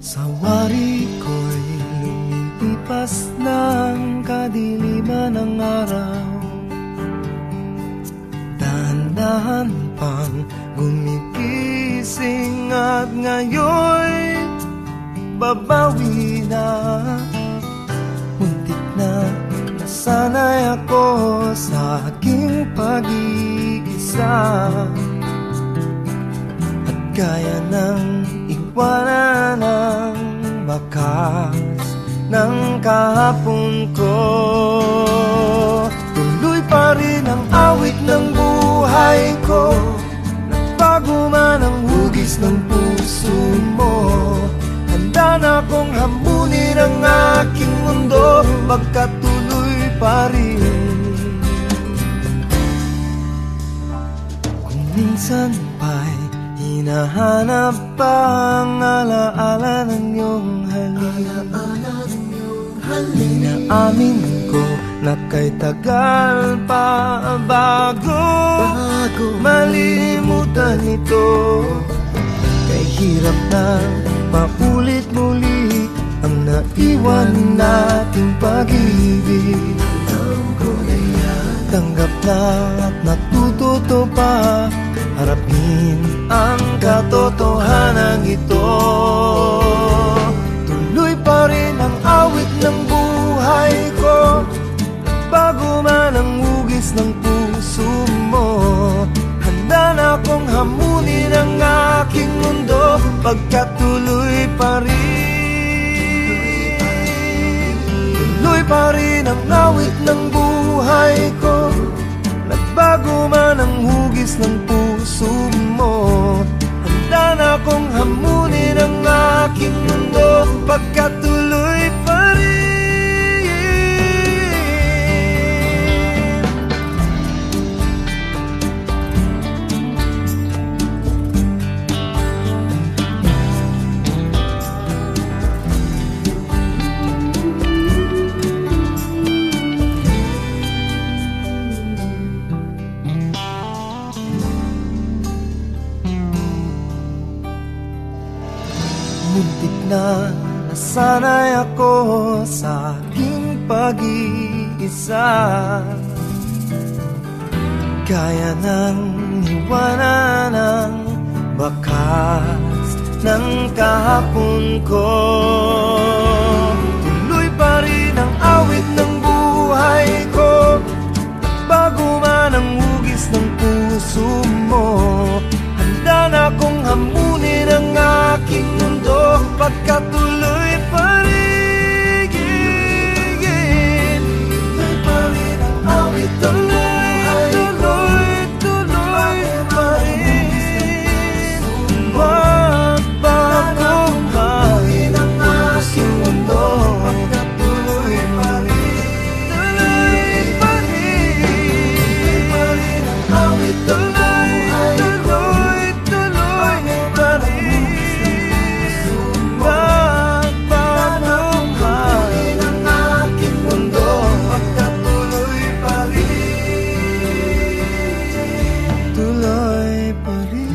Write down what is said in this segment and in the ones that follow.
Sa wari ko'y lumipas ng kadiliman ng araw, dahan-dahan pang gumigising at ngayon'y babawi na. Muntik na nasanay ako sa aking pag-iisa, at kaya ng iwanan ang bakas ng kahapon ko. Tuloy pa rin ang awit ng buhay ko, nagbago man ang hugis ng puso mo. Handa na akong hamunin ang aking mundo, pagkatuloy pa rin. Kung minsan pa'y hinahanap pa ang alaala ng iyong halik, inaamin ko na kay tagal pa bago malimutan ito. Kay hirap na paulit muli ang naiwan nating pag-ibig. Tanggap na at natututo pa, harapin ang katotohanan ito. Tuloy pa rin ang awit ng buhay ko, bago man ang hugis ng puso mo. Handa na akong hamunin ang aking mundo, pagkatuloy pa rin. Tuloy pa rin ang awit ng buhay ko, nagbago man ang hugis ng puso mo. Handa na akong hamunin ang aking mundo, pagkatuloy pa rin. Muntik na nasanay ako sa aking pag-iisa, kaya nang iwanan ang bakas ng kahapon ko. Tuloy pa rin ang awit ng buhay ko, bago man ang hugis ng puso mo. Handa na akong hamunin ang aking mundo, pagkatuloy pa rin. Tuloy pa rin ang awit ng buhay ko, tuloy pa rin. Wag bagong hamunin ang aking mundo, pagkatuloy pa rin. Tuloy pa rin. Tuloy pa rin ang awit ng buhay ko, tuloy pa rin. Bagbagong hamunin ang aking mundo, pagkatuloy pa rin. Tuloy pa rin.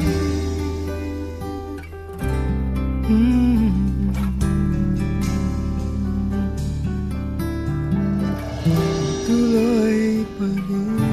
Tuloy pa rin.